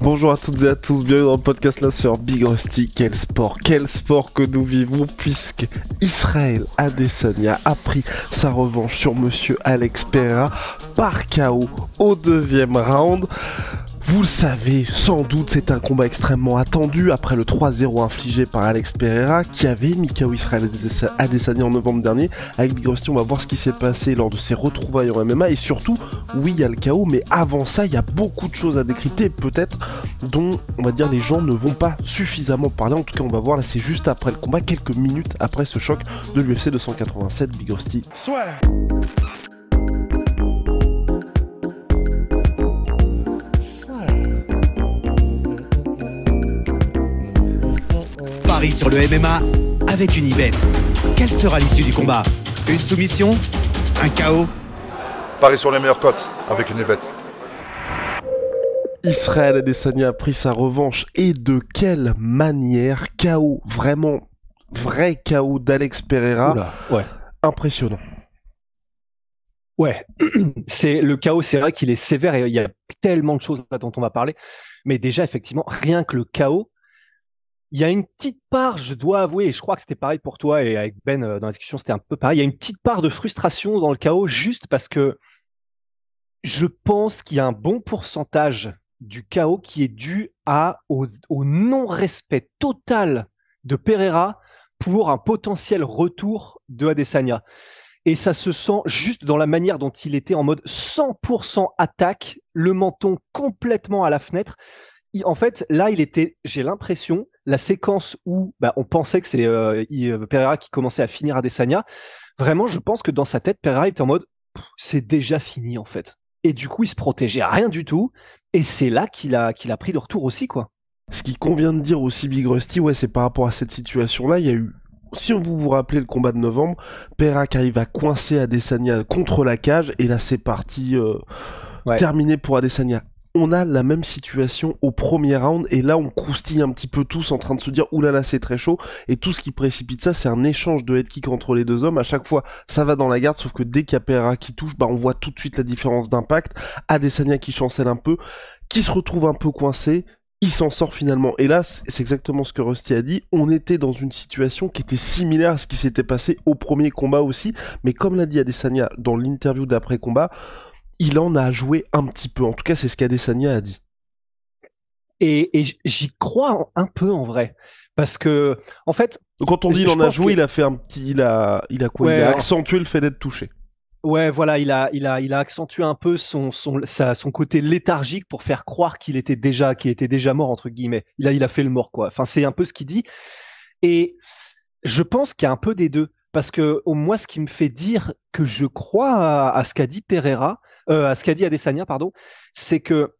Bonjour à toutes et à tous, bienvenue dans le podcast là sur Big Rusty. Quel sport que nous vivons, puisque Israël Adesanya a pris sa revanche sur monsieur Alex Pereira par KO au deuxième round. Vous le savez, sans doute, c'est un combat extrêmement attendu après le 3-0 infligé par Alex Pereira qui avait mis KO Israël Adesanya en novembre dernier. Avec Big Rusty, on va voir ce qui s'est passé lors de ses retrouvailles en MMA et surtout, oui, il y a le KO, mais avant ça, il y a beaucoup de choses à décrypter, peut-être dont, on va dire, les gens ne vont pas suffisamment parler. En tout cas, on va voir, là, c'est juste après le combat, quelques minutes après ce choc de l'UFC 287. Big Rusty. Soit. Paris sur le MMA avec Unibet. Quelle sera l'issue du combat? Une soumission? Un KO? Paris sur les meilleures cotes avec Unibet. Israël Adesanya a pris sa revanche, et de quelle manière? KO, vraiment vrai KO d'Alex Pereira. Oula, ouais. Impressionnant. Ouais, c'est le chaos, c'est vrai qu'il est sévère et il y a tellement de choses dont on va parler. Mais déjà, effectivement, rien que le chaos, il y a une petite part, je dois avouer, et je crois que c'était pareil pour toi et avec Ben dans la discussion, c'était un peu pareil. Il y a une petite part de frustration dans le chaos juste parce que je pense qu'il y a un bon pourcentage du chaos qui est dû au non-respect total de Pereira pour un potentiel retour de Adesanya. Et ça se sent juste dans la manière dont il était en mode 100% attaque, le menton complètement à la fenêtre. En fait, là, j'ai l'impression, la séquence où on pensait que c'est Pereira qui commençait à finir Adesanya, vraiment, je pense que dans sa tête, Pereira était en mode « c'est déjà fini, en fait ». Et du coup, il se protégeait à rien du tout. Et c'est là qu'il a pris le retour aussi, quoi. Ce qu'il convient de dire aussi, Big Rusty, ouais, c'est par rapport à cette situation-là, il y a eu, si vous vous rappelez le combat de novembre, Pereira qui arrive à coincer Adesanya contre la cage, et là c'est parti, terminé pour Adesanya. On a la même situation au premier round, et là on croustille un petit peu tous en train de se dire oulala, c'est très chaud, et tout ce qui précipite ça, c'est un échange de head kick entre les deux hommes. À chaque fois ça va dans la garde, sauf que dès qu'il y a Pereira qui touche, on voit tout de suite la différence d'impact. Adesanya qui chancelle un peu, qui se retrouve un peu coincé, il s'en sort finalement. Et là, c'est exactement ce que Rusty a dit. On était dans une situation qui était similaire à ce qui s'était passé au premier combat aussi. Mais comme l'a dit Adesanya dans l'interview d'après-combat, il en a joué un petit peu. En tout cas, c'est ce qu'Adesanya a dit. Et j'y crois un peu en vrai. Parce que, en fait. Donc, quand on dit il en a joué, il a fait un petit. Il a quoi? Ouais, il a accentué le fait d'être touché. Ouais, voilà, il a accentué un peu son côté léthargique pour faire croire qu'il était déjà mort, entre guillemets. Il a fait le mort, quoi. Enfin, c'est un peu ce qu'il dit. Et je pense qu'il y a un peu des deux. Parce que, moi, ce qui me fait dire que je crois à ce qu'a dit à ce qu'a dit Adesanya, pardon, c'est que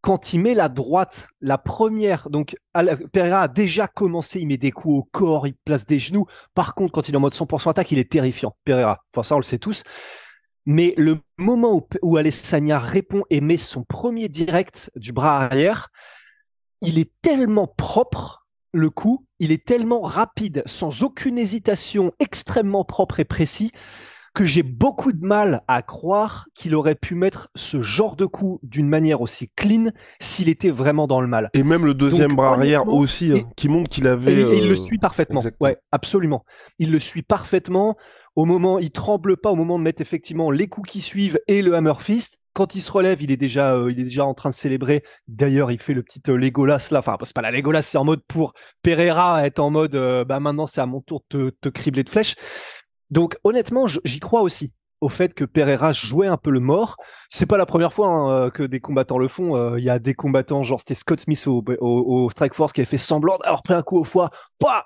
quand il met la droite, la première, donc Pereira a déjà commencé, il met des coups au corps, il place des genoux. Par contre, quand il est en mode 100% attaque, il est terrifiant, Pereira. Enfin, ça, on le sait tous. Mais le moment où Adesanya répond et met son premier direct du bras arrière, il est tellement propre, le coup, il est tellement rapide, sans aucune hésitation, extrêmement propre et précis, que j'ai beaucoup de mal à croire qu'il aurait pu mettre ce genre de coup d'une manière aussi clean s'il était vraiment dans le mal. Et même le deuxième bras arrière aussi, qui montre qu'il avait... Et il le suit parfaitement. Exactement. Ouais, absolument. Il le suit parfaitement. Au moment, il tremble pas au moment de mettre effectivement les coups qui suivent et le hammer fist. Quand il se relève, il est déjà en train de célébrer. D'ailleurs, il fait le petit Legolas là. Enfin, c'est pas la Legolas, c'est en mode pour Pereira être en mode maintenant c'est à mon tour de te cribler de flèches. Donc honnêtement, j'y crois aussi au fait que Pereira jouait un peu le mort. C'est pas la première fois que des combattants le font. Il y a des combattants, genre c'était Scott Smith au Strikeforce qui avait fait semblant d'avoir pris un coup au foie,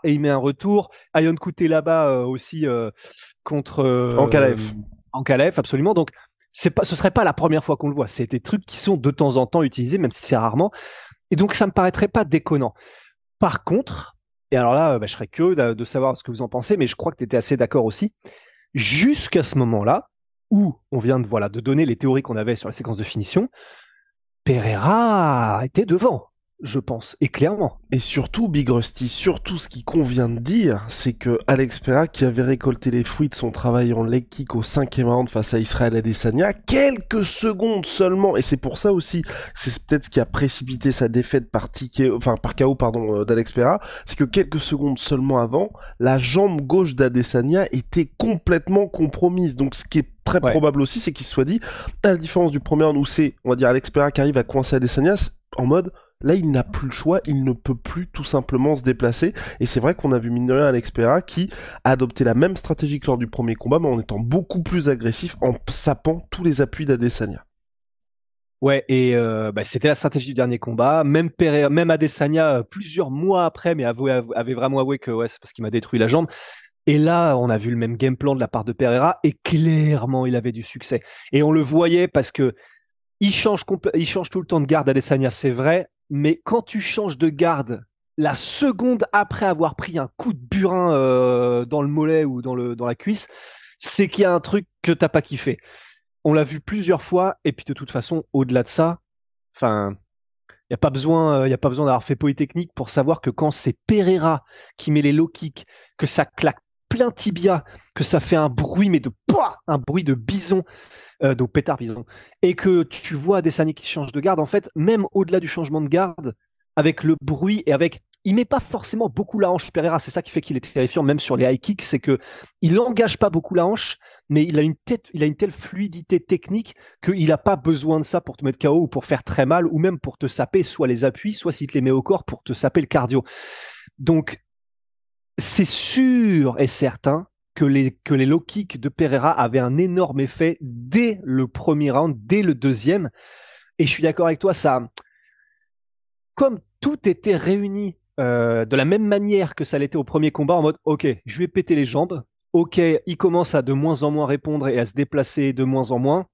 et il met un retour. Ion Couté là-bas aussi contre Ankalaev, absolument. Donc ce serait pas la première fois qu'on le voit. C'est des trucs qui sont de temps en temps utilisés, même si c'est rarement. Et donc ça me paraîtrait pas déconnant. Par contre, et alors là, je serais curieux de savoir ce que vous en pensez, mais je crois que tu étais assez d'accord aussi. Jusqu'à ce moment-là, où on vient de donner les théories qu'on avait sur la séquence de finition, Pereira était devant. je pense, et clairement. Et surtout, Big Rusty, surtout ce qui convient de dire, c'est que Alex Pereira, qui avait récolté les fruits de son travail en leg kick au 5e round face à Israël Adesanya, quelques secondes seulement, et c'est pour ça aussi, c'est peut-être ce qui a précipité sa défaite par KO d'Alex Pereira, c'est que quelques secondes seulement avant, la jambe gauche d'Adesanya était complètement compromise. Donc ce qui est très probable aussi, c'est qu'il se soit dit, à la différence du premier round où c'est, on va dire, Alex Pereira qui arrive à coincer Adesanya, en mode... Là, il n'a plus le choix, il ne peut plus tout simplement se déplacer. Et c'est vrai qu'on a vu mine de rien Alex Pereira qui a adopté la même stratégie que lors du premier combat, mais en étant beaucoup plus agressif, en sapant tous les appuis d'Adesanya. Ouais, et c'était la stratégie du dernier combat. Même Adesanya, plusieurs mois après, mais avait vraiment avoué que c'est parce qu'il m'a détruit la jambe. Et là, on a vu le même game plan de la part de Pereira, et clairement, il avait du succès. Et on le voyait parce que il change tout le temps de garde, Adesanya, c'est vrai. Mais quand tu changes de garde la seconde après avoir pris un coup de burin dans le mollet ou dans la cuisse, c'est qu'il y a un truc que t'as pas kiffé. On l'a vu plusieurs fois, et puis de toute façon, au-delà de ça, enfin, il n'y a pas besoin d'avoir fait Polytechnique pour savoir que quand c'est Pereira qui met les low kicks, que ça claque plein tibia, que ça fait un bruit, mais un bruit de bison, donc pétard bison, et que tu vois Adesanya qui change de garde, en fait, même au-delà du changement de garde, avec le bruit et avec... Il met pas forcément beaucoup la hanche, Pereira, c'est ça qui fait qu'il est terrifiant, même sur les high kicks, c'est que il n'engage pas beaucoup la hanche, mais il a une telle fluidité technique qu'il n'a pas besoin de ça pour te mettre KO ou pour faire très mal, ou même pour te saper soit les appuis, soit s'il te les met au corps pour te saper le cardio. Donc, c'est sûr et certain que les low kicks de Pereira avaient un énorme effet dès le premier round, dès le deuxième. Et je suis d'accord avec toi, ça, comme tout était réuni de la même manière que ça l'était au premier combat, en mode ok, je lui ai pété les jambes, ok, il commence à de moins en moins répondre et à se déplacer de moins en moins.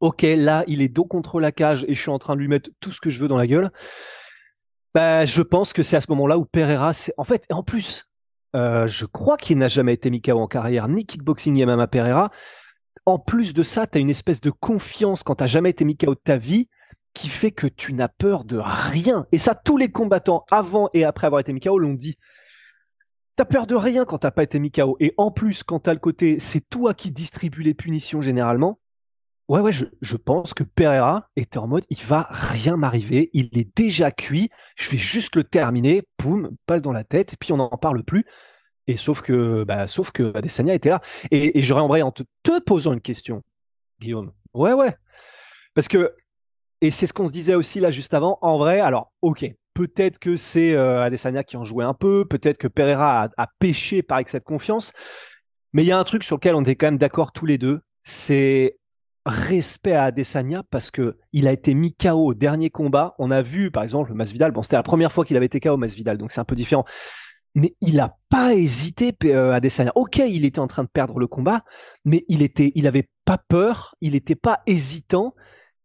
Ok, là, il est dos contre la cage et je suis en train de lui mettre tout ce que je veux dans la gueule. Bah, je pense que c'est à ce moment-là où Pereira, en fait, et en plus, je crois qu'il n'a jamais été mis KO en carrière, ni kickboxing, ni MMA Pereira. En plus de ça, tu as une espèce de confiance quand tu n'as jamais été mis KO de ta vie qui fait que tu n'as peur de rien. Et ça, tous les combattants, avant et après avoir été mis KO, l'ont dit. T'as peur de rien quand t'as pas été mis KO. Et en plus, quand t'as le côté, c'est toi qui distribue les punitions généralement. Ouais, je pense que Pereira était en mode, il va rien m'arriver, il est déjà cuit, je vais juste le terminer, poum, balle dans la tête, et puis on n'en parle plus. Et sauf que Adesanya était là. Et j'aurais embrayé en te posant une question, Guillaume. Ouais. Parce que, et c'est ce qu'on se disait aussi là juste avant, en vrai, alors, ok, peut-être que c'est Adesanya qui en jouait un peu, peut-être que Pereira a péché par excès de confiance, mais il y a un truc sur lequel on est quand même d'accord tous les deux, c'est respect à Adesanya parce que il a été mis KO au dernier combat. On a vu, par exemple, Masvidal, bon, c'était la première fois qu'il avait été KO, Masvidal, donc c'est un peu différent. Mais il n'a pas hésité, Adesanya. Ok, il était en train de perdre le combat, mais il avait pas peur, il n'était pas hésitant,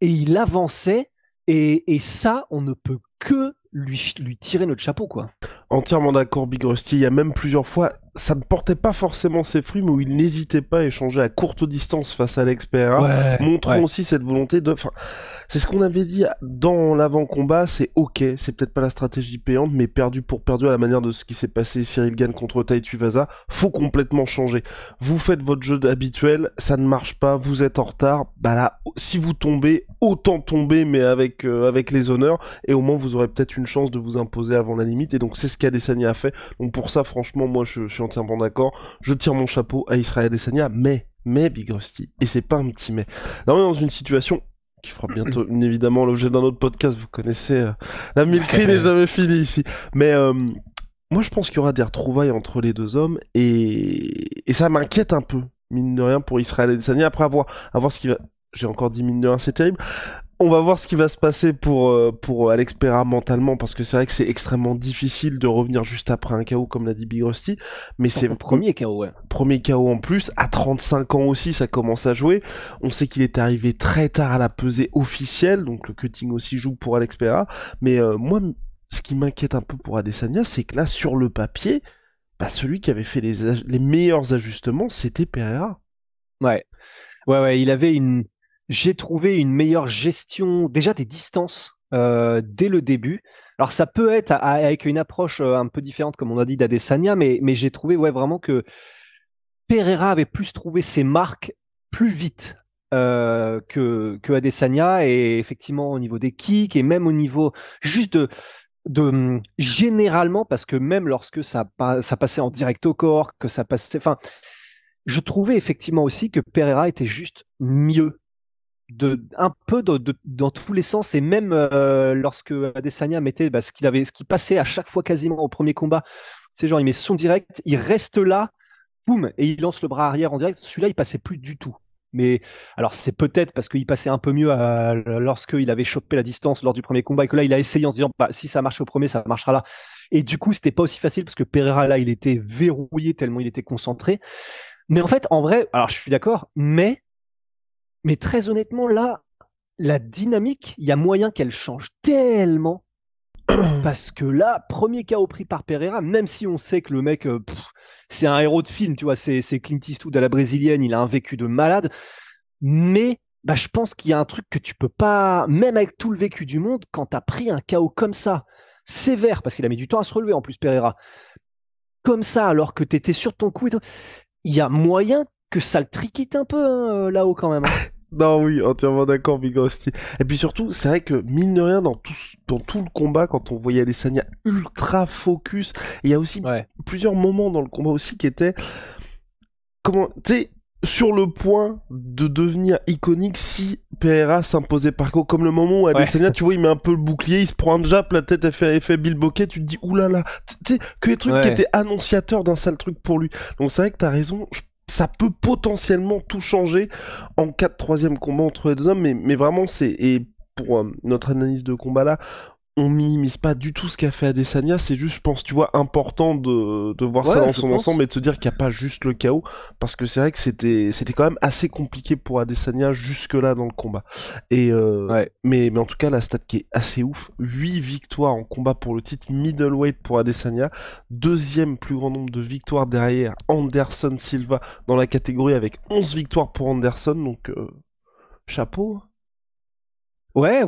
et il avançait, et ça, on ne peut que lui tirer notre chapeau, quoi. Entièrement d'accord, Big Rusty. Il y a même plusieurs fois, ça ne portait pas forcément ses fruits, mais où il n'hésitait pas à échanger à courte distance face à Alex Pereira, montrant aussi cette volonté de... Enfin, c'est ce qu'on avait dit dans l'avant-combat, c'est ok, c'est peut-être pas la stratégie payante, mais perdu pour perdu à la manière de ce qui s'est passé Cyril Gane contre Tai Tuivasa, faut complètement changer. Vous faites votre jeu habituel, ça ne marche pas, vous êtes en retard, bah là, si vous tombez, autant tomber, mais avec les honneurs, et au moins vous aurez peut-être une chance de vous imposer avant la limite, et donc c'est ce qu'Adesanya a fait. Donc pour ça, franchement, moi je suis entièrement d'accord. Je tire mon chapeau à Israël Adesanya, mais Big Rusty, et c'est pas un petit mais. Là on est dans une situation qui fera bientôt évidemment l'objet d'un autre podcast, vous connaissez, la milcrie n'est jamais finie ici. Mais moi je pense qu'il y aura des retrouvailles entre les deux hommes, et ça m'inquiète un peu, mine de rien, pour Israël Adesanya, après avoir ce qui va... J'ai encore dit mine de rien, c'est terrible. On va voir ce qui va se passer pour Alex Pereira mentalement, parce que c'est vrai que c'est extrêmement difficile de revenir juste après un KO, comme l'a dit Big Rusty. Mais c'est le premier KO, ouais. Premier KO en plus, à 35 ans aussi, ça commence à jouer. On sait qu'il est arrivé très tard à la pesée officielle, donc le cutting aussi joue pour Alex Pereira. Mais moi, ce qui m'inquiète un peu pour Adesanya, c'est que là, sur le papier, bah, celui qui avait fait les meilleurs ajustements, c'était Pereira. Ouais, il avait j'ai trouvé une meilleure gestion déjà des distances dès le début. Alors ça peut être avec une approche un peu différente, comme on a dit, d'Adesanya, mais j'ai trouvé vraiment que Pereira avait plus trouvé ses marques plus vite que Adesanya, et effectivement au niveau des kicks et même au niveau juste de généralement, parce que même lorsque ça passait en direct au corps, que ça passait, enfin, je trouvais effectivement aussi que Pereira était juste mieux un peu dans tous les sens, et même lorsque Adesanya mettait ce qui passait à chaque fois quasiment au premier combat, c'est genre il met son direct, il reste là, boum, et il lance le bras arrière en direct. Celui-là, il passait plus du tout. Mais alors, c'est peut-être parce qu'il passait un peu mieux lorsqu'il avait chopé la distance lors du premier combat, et que là, il a essayé en se disant, bah, si ça marche au premier, ça marchera là. Et du coup, c'était pas aussi facile parce que Pereira, là, il était verrouillé tellement il était concentré. Mais en fait, en vrai, alors je suis d'accord, mais très honnêtement, là, la dynamique, il y a moyen qu'elle change tellement. Parce que là, premier KO pris par Pereira, même si on sait que le mec, c'est un héros de film, tu vois, c'est Clint Eastwood à la brésilienne, il a un vécu de malade. Mais bah, je pense qu'il y a un truc que tu peux pas, même avec tout le vécu du monde, quand tu as pris un KO comme ça, sévère, parce qu'il a mis du temps à se relever en plus, Pereira, comme ça, alors que tu étais sur ton coup, il y a moyen que ça le triquite un peu là-haut quand même. Non, oui, entièrement d'accord, Big Rusty. Et puis surtout, c'est vrai que, mine de rien, dans tout le combat, quand on voyait Adesanya ultra focus, il y a aussi plusieurs moments dans le combat aussi qui étaient, tu sais, sur le point de devenir iconique si Pereira s'imposait par KO, comme le moment où Adesanya, tu vois, il met un peu le bouclier, il se prend un jab, la tête, elle fait Bill Bokeh, tu te dis, oulala, tu sais, que les trucs qui étaient annonciateurs d'un sale truc pour lui. Donc c'est vrai que t'as raison, ça peut potentiellement tout changer en cas de troisième combat entre les deux hommes, mais vraiment, et pour notre analyse de combat là, on minimise pas du tout ce qu'a fait Adesanya, c'est juste, je pense, tu vois, important de voir ça dans son ensemble et de se dire qu'il n'y a pas juste le chaos, parce que c'est vrai que c'était quand même assez compliqué pour Adesanya jusque-là dans le combat. Et mais en tout cas, la stat qui est assez ouf, 8 victoires en combat pour le titre middleweight pour Adesanya, deuxième plus grand nombre de victoires derrière Anderson Silva dans la catégorie avec 11 victoires pour Anderson, donc chapeau. Ouais.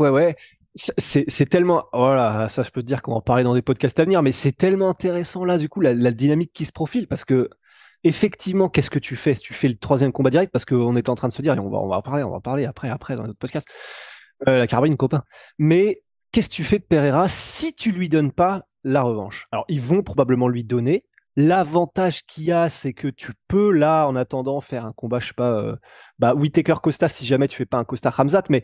C'est tellement, voilà, ça je peux te dire qu'on va en parler dans des podcasts à venir, mais c'est tellement intéressant là, du coup, la dynamique qui se profile, parce que effectivement, qu'est-ce que tu fais? Tu fais le troisième combat direct, parce qu'on était en train de se dire, et on va en parler après dans notre podcast, la carbine, copain. Mais qu'est-ce que tu fais de Pereira si tu lui donnes pas la revanche? Alors, ils vont probablement lui donner. L'avantage qu'il y a, c'est que tu peux, là, en attendant, faire un combat, je sais pas, Whittaker-Costa, si jamais tu fais pas un Costa-Khamzat, mais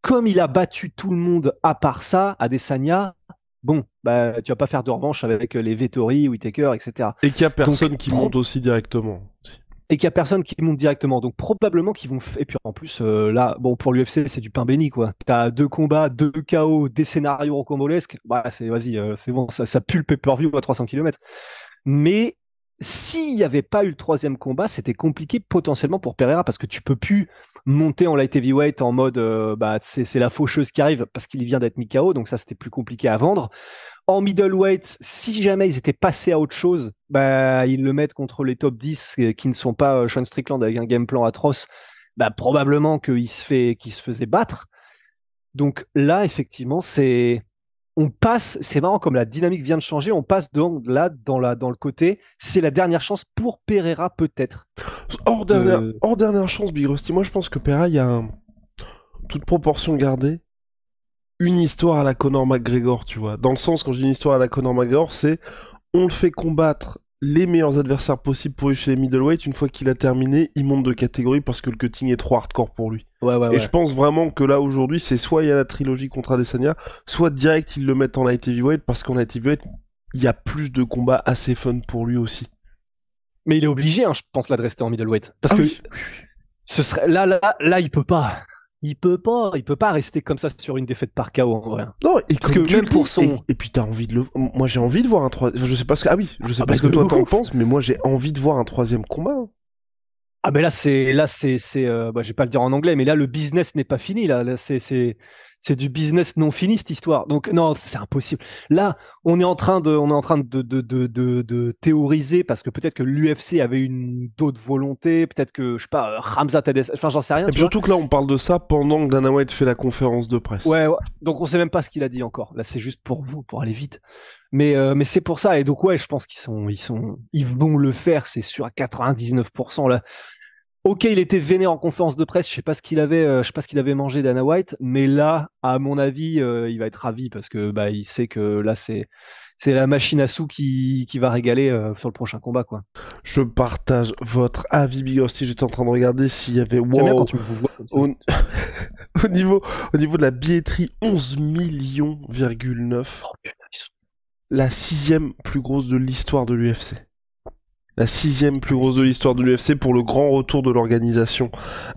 comme il a battu tout le monde à part ça, Adesanya, bon, bah, tu vas pas faire de revanche avec les Vettori, Whittaker, etc. Et qu'il y a personne qui monte aussi directement. Et qu'il y a personne qui monte directement. Donc probablement qu'ils vont... Et puis en plus, là, bon, pour l'UFC, c'est du pain béni, quoi. T'as 2 combats, 2 KO, des scénarios rocambolesques. Bah, vas-y, c'est bon, ça pue le pay-per-view à 300 km. Mais s'il n'y avait pas eu le troisième combat, c'était compliqué potentiellement pour Pereira, parce que tu peux plus monter en light heavyweight en mode c'est la faucheuse qui arrive parce qu'il vient d'être mis KO, donc ça c'était plus compliqué à vendre. En middleweight, si jamais ils étaient passés à autre chose, bah ils le mettent contre les top 10 qui ne sont pas Sean Strickland avec un game plan atroce, bah probablement qu'il se faisait battre. Donc là effectivement on passe, c'est marrant comme la dynamique vient de changer, on passe dans le côté, c'est la dernière chance pour Pereira peut-être. Hors dernière chance, Big Rusty, moi je pense que Pereira, il y a toute proportion gardée, une histoire à la Conor McGregor, tu vois. Dans le sens, quand je dis une histoire à la Conor McGregor, c'est on le fait combattre les meilleurs adversaires possibles pour lui chez les middleweight. Une fois qu'il a terminé, il monte de catégorie parce que le cutting est trop hardcore pour lui. Et je pense vraiment que là aujourd'hui, c'est soit il y a la trilogie contre Adesanya, soit direct ils le mettent en light heavyweight, parce qu'en light heavyweight, il y a plus de combats assez fun pour lui aussi. Mais il est obligé, hein, je pense, là, de rester en middleweight, parce que ce serait là, il peut pas. Il peut pas rester comme ça sur une défaite par KO en vrai. Non, et parce que même pour son. Et puis t'as envie de le. Moi j'ai envie de voir un troisième. Je sais pas ce que. Ah oui, je sais pas ce que toi t'en penses, mais moi j'ai envie de voir un troisième combat. Ah ben là c'est, je vais pas le dire en anglais, mais là le business n'est pas fini là. C'est c'est du business non fini cette histoire. Donc non, c'est impossible. Là, on est en train de théoriser parce que peut-être que l'UFC avait une d'autres volontés, peut-être que je sais pas, Khamzat Adesanya, enfin j'en sais rien. Et puis surtout que là, on parle de ça pendant que Dana White fait la conférence de presse. Ouais, donc on sait même pas ce qu'il a dit encore. Là, c'est juste pour vous, pour aller vite. Mais c'est pour ça. Et donc ouais, je pense ils vont le faire, c'est sûr à 99% là. Ok, il était vénère en conférence de presse. Je sais pas ce qu'il avait mangé Dana White, mais là, à mon avis, il va être ravi parce que bah il sait que là c'est la machine à sous qui va régaler sur le prochain combat quoi. Je partage votre avis, Big Rusty. J'étais en train de regarder s'il y avait J'aime bien quand tu me vois comme ça. au niveau de la billetterie, 11 millions,9. Oh, putain, La 6e plus grosse de l'histoire de l'UFC. La 6e plus grosse de l'histoire de l'UFC pour le grand retour de l'organisation.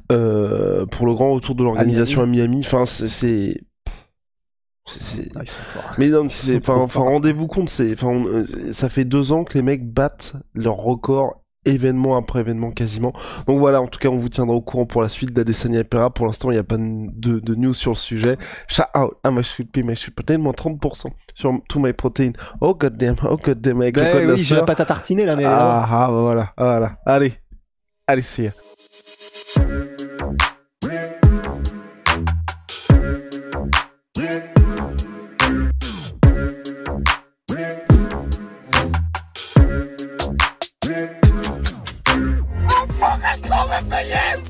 À Miami. Enfin, c'est... ils sont forts. Mais non, enfin, rendez-vous compte, ça fait 2 ans que les mecs battent leur record événement après événement quasiment. Donc voilà, en tout cas, on vous tiendra au courant pour la suite d'Adesanya et Pereira. Pour l'instant, il n'y a pas de news sur le sujet. Shout out à my sweet pea, my sweet protein, moins 30% sur To My Protein. Oh goddamn, avec le code oui, j'ai la pâte à tartiner là, mais... voilà. Allez, see ya. I'm fucking coming for you!